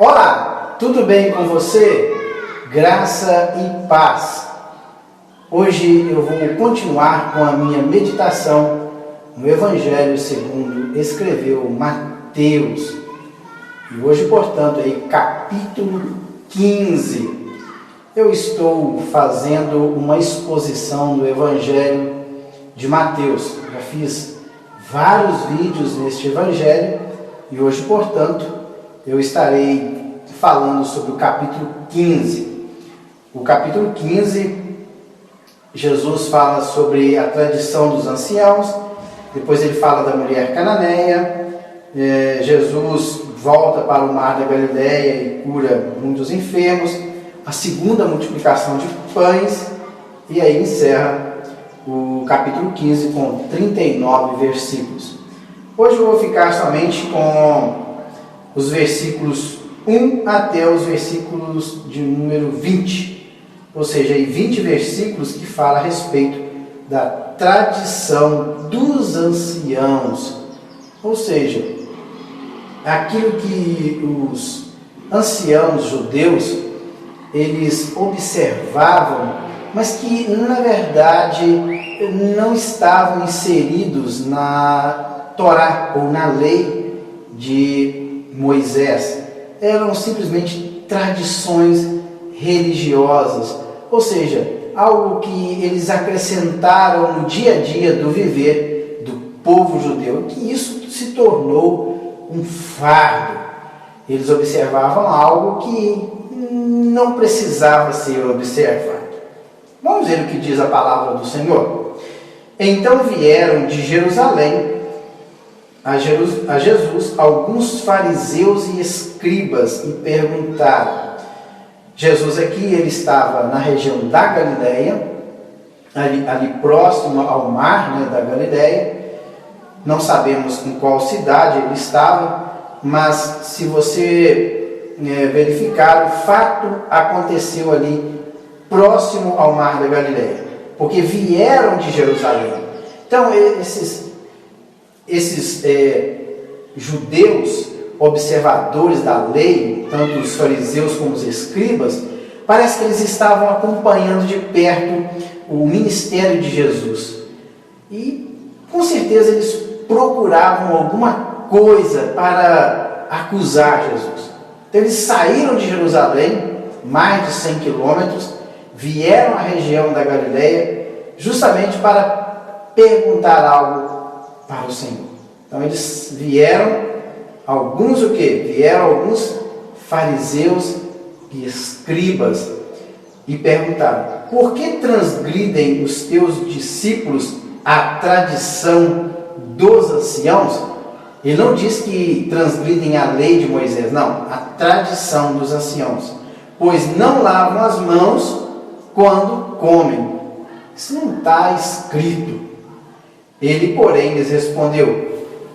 Olá, tudo bem com você? Graça e paz. Hoje eu vou continuar com a minha meditação no Evangelho segundo escreveu Mateus. E hoje, portanto, capítulo 15. Eu estou fazendo uma exposição do Evangelho de Mateus. Já fiz vários vídeos neste Evangelho e hoje, portanto, eu estarei falando sobre o capítulo 15. O capítulo 15, Jesus fala sobre a tradição dos anciãos, depois ele fala da mulher cananeia, Jesus volta para o mar da Galileia e cura muitos enfermos, a segunda multiplicação de pães, e aí encerra o capítulo 15 com 39 versículos. Hoje eu vou ficar somente com os versículos 1 até os versículos de número 20, ou seja, 20 versículos que falam a respeito da tradição dos anciãos, ou seja, aquilo que os anciãos judeus eles observavam, mas que na verdade não estavam inseridos na Torá ou na lei de Moisés. Eram simplesmente tradições religiosas, ou seja, algo que eles acrescentaram no dia a dia do viver do povo judeu, que isso se tornou um fardo. Eles observavam algo que não precisava ser observado. Vamos ver o que diz a palavra do Senhor. Então vieram de Jerusalém a Jesus alguns fariseus e escribas e perguntaram. Jesus aqui, ele estava na região da Galileia, ali próximo ao mar, da Galileia. Não sabemos em qual cidade ele estava, mas se você verificar, o fato aconteceu ali próximo ao mar da Galileia, porque vieram de Jerusalém. Então esses judeus observadores da lei, tanto os fariseus como os escribas, parece que eles estavam acompanhando de perto o ministério de Jesus. E com certeza eles procuravam alguma coisa para acusar Jesus. Então eles saíram de Jerusalém, mais de 100 quilômetros, vieram à região da Galileia, justamente para perguntar algo para o Senhor. Então eles vieram, alguns fariseus e escribas, e perguntaram: por que transgridem os teus discípulos a tradição dos anciãos? Ele não diz que transgridem a lei de Moisés, não, a tradição dos anciãos, pois não lavam as mãos quando comem. Isso não está escrito. Ele, porém, lhes respondeu: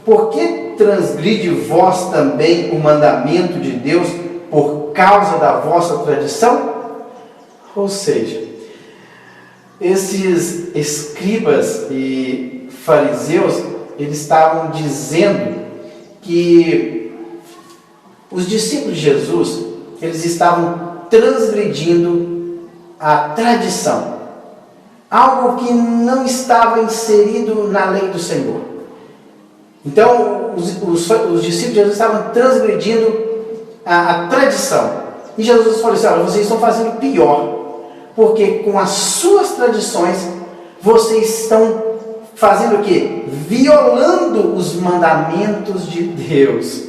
por que transgride vós também o mandamento de Deus por causa da vossa tradição? Ou seja, esses escribas e fariseus, eles estavam dizendo que os discípulos de Jesus, eles estavam transgredindo a tradição, algo que não estava inserido na lei do Senhor. Então, os discípulos de Jesus estavam transgredindo a tradição. E Jesus falou assim: olha, vocês estão fazendo pior, porque com as suas tradições, vocês estão fazendo o quê? Violando os mandamentos de Deus.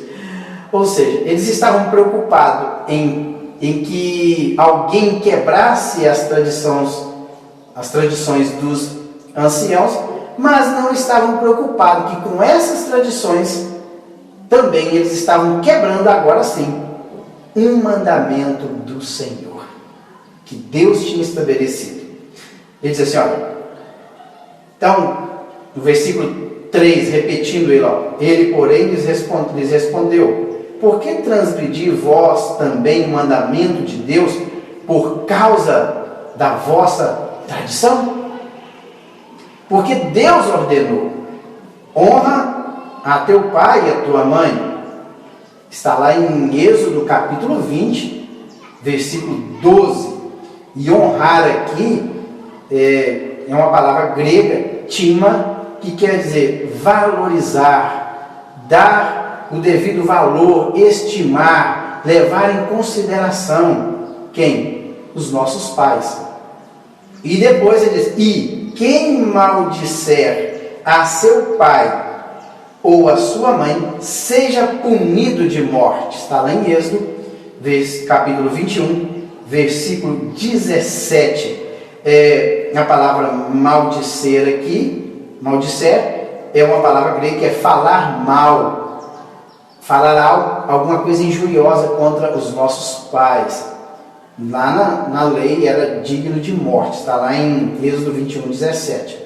Ou seja, eles estavam preocupados em que alguém quebrasse as tradições dos anciãos, mas não estavam preocupados que com essas tradições também eles estavam quebrando agora sim um mandamento do Senhor, que Deus tinha estabelecido. Ele diz assim, olha, então, no versículo 3, repetindo ele, porém, lhes respondeu: por que transgredir vós também o mandamento de Deus por causa da vossa tradição? Porque Deus ordenou: honra a teu pai e a tua mãe. Está lá em Êxodo capítulo 20, versículo 12. E honrar aqui é uma palavra grega, tima, que quer dizer valorizar, dar o devido valor, estimar, levar em consideração. Quem? Os nossos pais. E depois ele diz: e quem maldisser a seu pai ou a sua mãe, seja punido de morte. Está lá em Êxodo, capítulo 21, versículo 17. A palavra maldicer aqui, maldicer, é uma palavra grega que é falar mal, falar alguma coisa injuriosa contra os nossos pais. Lá na lei era digno de morte, está lá em Êxodo 21, 17.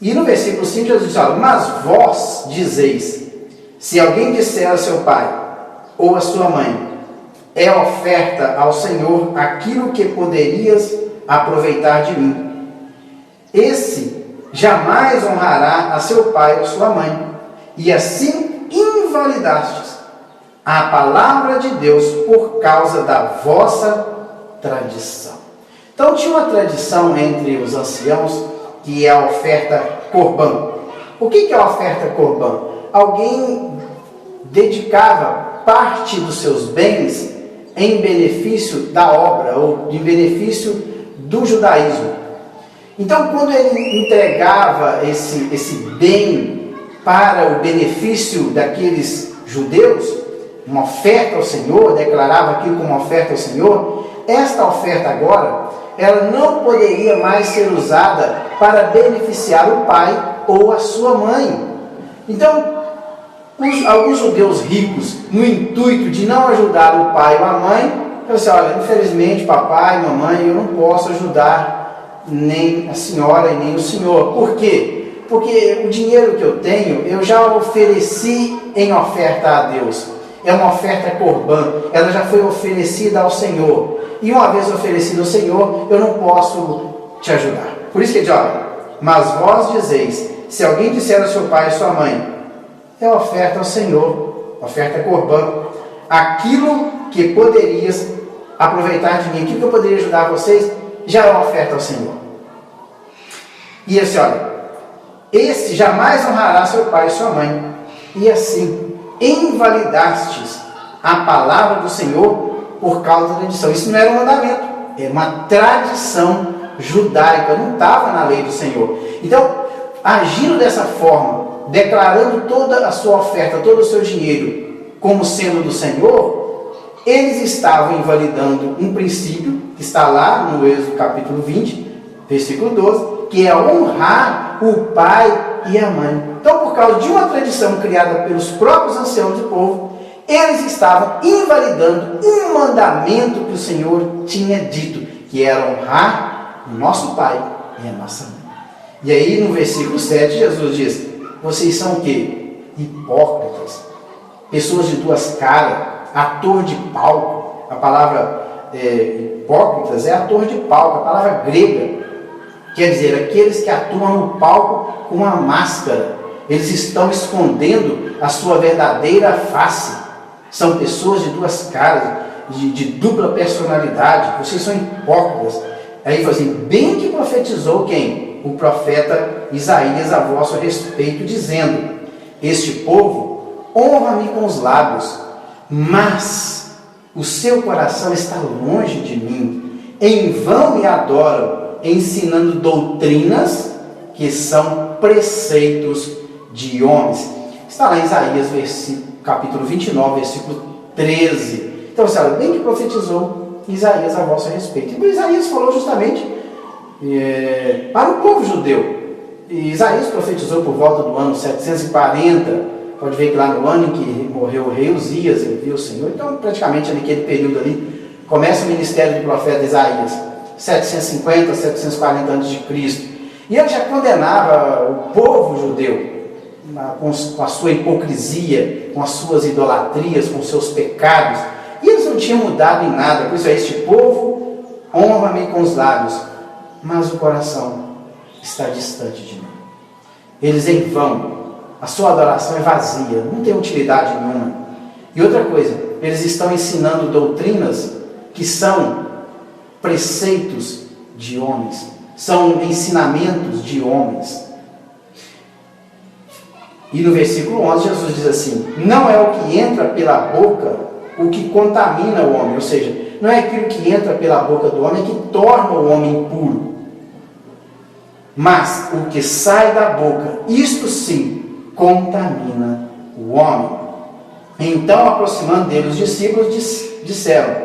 E no versículo 5 Jesus diz: mas vós dizeis, se alguém disser a seu pai ou a sua mãe, é oferta ao Senhor aquilo que poderias aproveitar de mim, esse jamais honrará a seu pai ou sua mãe, e assim invalidastes a palavra de Deus por causa da vossa tradição. Então tinha uma tradição entre os anciãos, que é a oferta corbã. O que é a oferta corbã? Alguém dedicava parte dos seus bens em benefício da obra, ou em benefício do judaísmo. Então, quando ele entregava esse bem para o benefício daqueles judeus, uma oferta ao Senhor, declarava aquilo como uma oferta ao Senhor, esta oferta agora, ela não poderia mais ser usada para beneficiar o pai ou a sua mãe. Então, alguns judeus ricos, no intuito de não ajudar o pai ou a mãe, falaram assim: olha, infelizmente, papai, mamãe, eu não posso ajudar nem a senhora e nem o senhor. Por quê? Porque o dinheiro que eu tenho, eu já ofereci em oferta a Deus. É uma oferta corbã, ela já foi oferecida ao Senhor. E uma vez oferecida ao Senhor, eu não posso te ajudar. Por isso que ele diz: olha, mas vós dizeis, se alguém disser ao seu pai e sua mãe, é oferta ao Senhor, oferta corbã, aquilo que poderias aproveitar de mim, aquilo que eu poderia ajudar vocês, já é uma oferta ao Senhor. E assim, olha, esse jamais honrará seu pai e sua mãe, e assim invalidastes a palavra do Senhor por causa da tradição. Isso não era um mandamento, era uma tradição judaica, não estava na lei do Senhor. Então, agindo dessa forma, declarando toda a sua oferta, todo o seu dinheiro como sendo do Senhor, eles estavam invalidando um princípio que está lá no Êxodo capítulo 20, versículo 12, que é honrar o pai e a mãe. Então, por causa de uma tradição criada pelos próprios anciãos do povo, eles estavam invalidando um mandamento que o Senhor tinha dito, que era honrar o nosso pai e a nossa mãe. E aí no versículo 7 Jesus diz: vocês são o quê? Hipócritas, pessoas de duas caras, ator de palco. A palavra hipócritas é ator de palco, a palavra grega quer dizer aqueles que atuam no palco com uma máscara. Eles estão escondendo a sua verdadeira face. São pessoas de duas caras, de dupla personalidade. Vocês são hipócritas. Aí fala assim: bem que profetizou quem? O profeta Isaías a vosso respeito, dizendo: este povo honra-me com os lábios, mas o seu coração está longe de mim. Em vão me adoram, ensinando doutrinas que são preceitos de homens. Está lá em Isaías, capítulo 29, versículo 13. Então, sabe, bem que profetizou Isaías a vosso respeito. E Isaías falou justamente para o povo judeu. E Isaías profetizou por volta do ano 740. Pode ver que lá no ano em que morreu o rei Uzias, ele viu o Senhor. Então, praticamente naquele período ali, começa o ministério do profeta Isaías. 750, 740 a.C. E ele já condenava o povo judeu com a sua hipocrisia, com as suas idolatrias, com os seus pecados. E eles não tinham mudado em nada. Por isso, este povo honra-me com os lábios, mas o coração está distante de mim. Eles em vão, a sua adoração é vazia, não tem utilidade nenhuma. E outra coisa, eles estão ensinando doutrinas que são preceitos de homens, são ensinamentos de homens. E no versículo 11 Jesus diz assim: não é o que entra pela boca o que contamina o homem, ou seja, não é aquilo que entra pela boca do homem que torna o homem impuro, mas o que sai da boca, isto sim, contamina o homem. Então, aproximando dele, os discípulos disseram: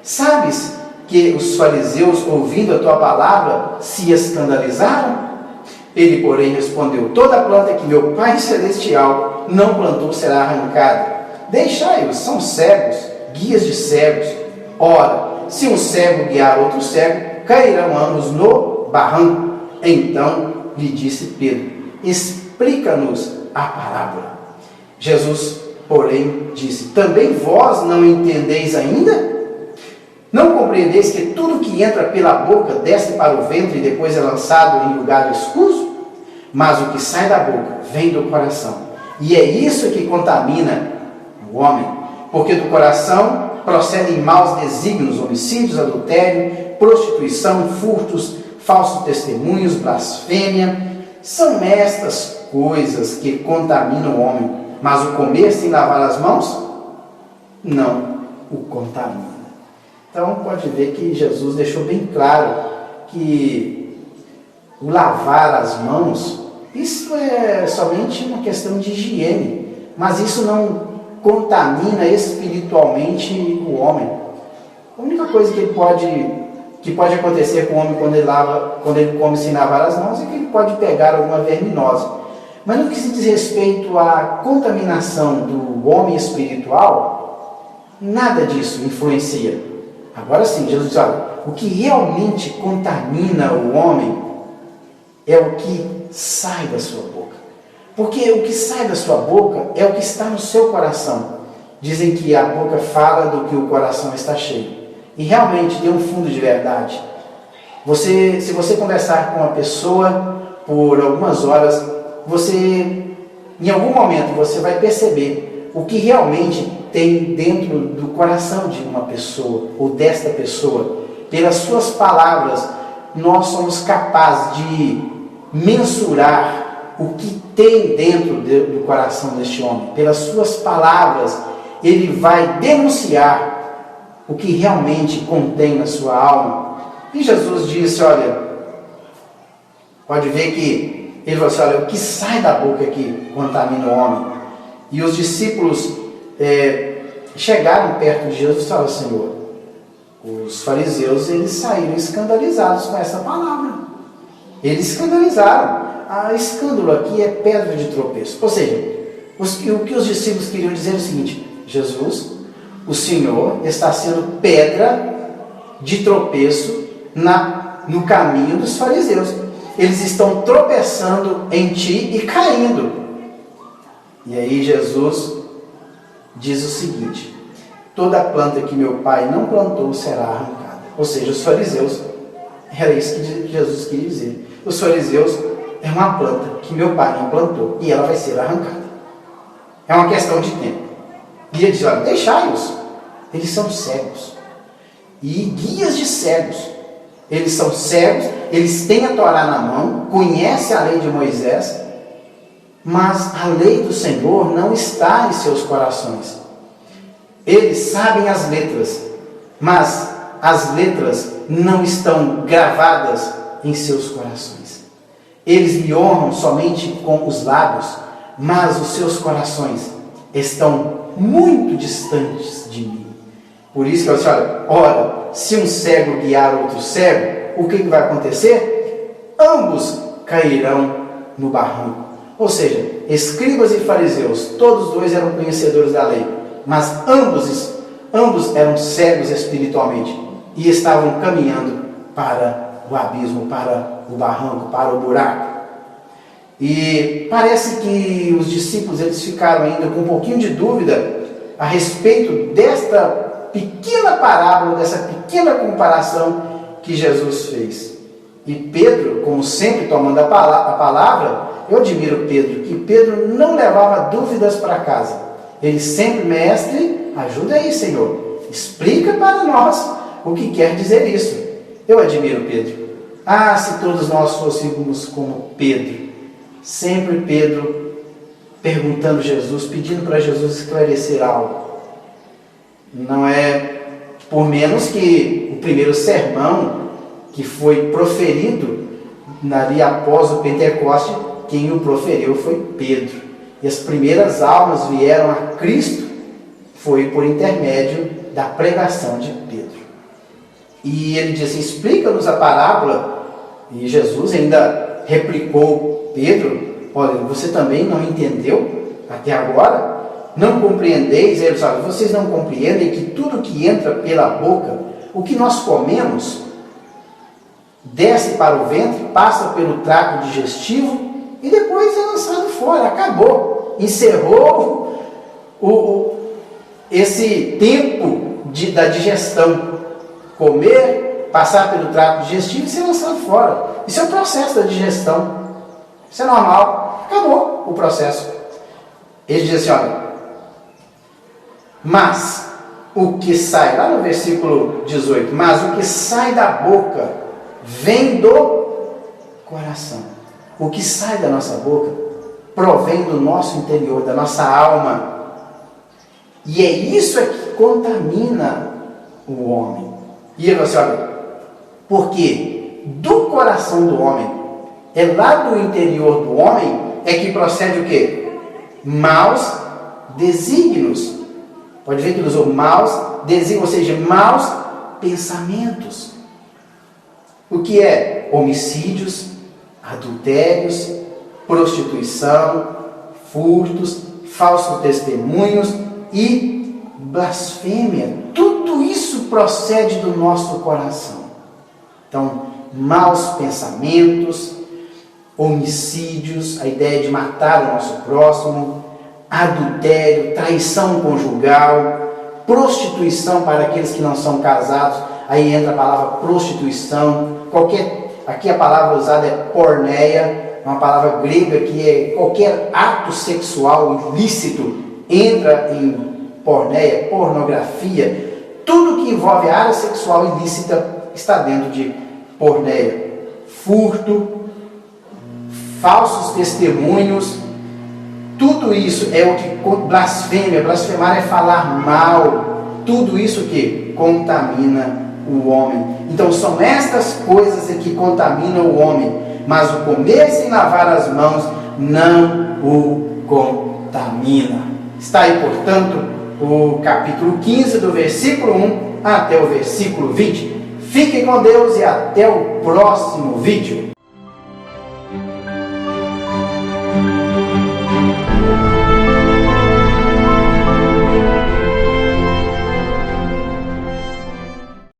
sabes que os fariseus, ouvindo a tua palavra, se escandalizaram? Ele, porém, respondeu: toda planta que meu Pai Celestial não plantou será arrancada. Deixai-os, são cegos, guias de cegos. Ora, se um cego guiar outro cego, cairão ambos no barranco. Então lhe disse Pedro: explica-nos a parábola. Jesus, porém, disse: também vós não entendeis ainda? Não compreendeis que tudo que entra pela boca desce para o ventre e depois é lançado em lugar escuso? Mas o que sai da boca vem do coração, e é isso que contamina o homem, porque do coração procedem maus desígnios, homicídios, adultério, prostituição, furtos, falsos testemunhos, blasfêmia. São estas coisas que contaminam o homem, mas o comer sem lavar as mãos não o contamina. Então pode ver que Jesus deixou bem claro que o lavar as mãos, isso é somente uma questão de higiene, mas isso não contamina espiritualmente o homem. A única coisa que pode acontecer com o homem quando ele come sem lavar as mãos é que ele pode pegar alguma verminose. Mas no que se diz respeito à contaminação do homem espiritual, nada disso influencia. Agora sim, Jesus diz: olha, o que realmente contamina o homem é o que sai da sua boca. Porque o que sai da sua boca é o que está no seu coração. Dizem que a boca fala do que o coração está cheio. E realmente tem um fundo de verdade. Se você conversar com uma pessoa por algumas horas, em algum momento, você vai perceber o que realmente tem dentro do coração de uma pessoa, ou desta pessoa. Pelas suas palavras, nós somos capazes de mensurar o que tem dentro do coração deste homem. Pelas suas palavras, ele vai denunciar o que realmente contém na sua alma. E Jesus disse: olha, pode ver que ele falou assim: olha, o que sai da boca que contamina o homem. E os discípulos chegaram perto de Jesus e falaram: Senhor, os fariseus, eles saíram escandalizados com essa palavra. Eles escandalizaram. A escândalo aqui é pedra de tropeço. Ou seja, o que os discípulos queriam dizer é o seguinte: Jesus, o Senhor está sendo pedra de tropeço no caminho dos fariseus. Eles estão tropeçando em ti e caindo. E aí Jesus diz o seguinte: toda planta que meu Pai não plantou será arrancada. Ou seja, os fariseus, era isso que Jesus queria dizer. Os fariseus é uma planta que meu Pai não plantou e ela vai ser arrancada. É uma questão de tempo. E ele diz: olha, deixai-os. Eles são cegos. E guias de cegos. Eles são cegos, eles têm a Torá na mão, conhecem a lei de Moisés, mas a lei do Senhor não está em seus corações. Eles sabem as letras, mas as letras não estão gravadas em seus corações. Eles me honram somente com os lábios, mas os seus corações estão muito distantes de mim. Por isso que eu disse: ora, se um cego guiar outro cego, o que vai acontecer? Ambos cairão no barranco. Ou seja, escribas e fariseus, todos dois eram conhecedores da lei, mas ambos eram cegos espiritualmente e estavam caminhando para o abismo, para o barranco, para o buraco. E parece que os discípulos, eles ficaram ainda com um pouquinho de dúvida a respeito desta pequena parábola, dessa pequena comparação que Jesus fez. E Pedro, como sempre tomando a palavra, eu admiro Pedro, que Pedro não levava dúvidas para casa. Ele sempre, mestre, ajuda aí, Senhor. Explica para nós o que quer dizer isso. Eu admiro Pedro. Ah, se todos nós fôssemos como Pedro. Sempre Pedro perguntando a Jesus, pedindo para Jesus esclarecer algo. Não é por menos que o primeiro sermão que foi proferido ali após o Pentecoste, quem o proferiu foi Pedro. E as primeiras almas vieram a Cristo foi por intermédio da pregação de Pedro. E ele disse, explica-nos a parábola. E Jesus ainda replicou Pedro, olha, você também não entendeu até agora? Não compreendeis? Ele sabe, vocês não compreendem que tudo que entra pela boca, o que nós comemos, desce para o ventre, passa pelo trato digestivo e depois é lançado fora, acabou. Encerrou esse tempo da digestão. Comer, passar pelo trato digestivo e ser lançado fora. Isso é o processo da digestão. Isso é normal. Acabou o processo. Ele diz assim, olha, mas o que sai, lá no versículo 18, mas o que sai da boca vem do coração. O que sai da nossa boca provém do nosso interior, da nossa alma. E é isso que contamina o homem. E ele fala assim, olha, porque do coração do homem, é lá do interior do homem, é que procede o quê? Maus desígnios. Pode ver que ele usou maus desígnios, ou seja, maus pensamentos. O que é? Homicídios, adultérios, prostituição, furtos, falsos testemunhos e blasfêmia. Tudo isso procede do nosso coração. Então, maus pensamentos, homicídios, a ideia de matar o nosso próximo, adultério, traição conjugal, prostituição para aqueles que não são casados, aí entra a palavra prostituição, aqui a palavra usada é porneia, uma palavra grega que é qualquer ato sexual ilícito, entra em porneia, pornografia, tudo que envolve a área sexual ilícita está dentro de porneia. Furto, falsos testemunhos, tudo isso é o que blasfêmia. Blasfemar é falar mal. Tudo isso que contamina o homem. Então são estas coisas que contaminam o homem. Mas o comer sem lavar as mãos não o contamina. Está aí, portanto, o capítulo 15, do versículo 1 até o versículo 20. Fiquem com Deus e até o próximo vídeo.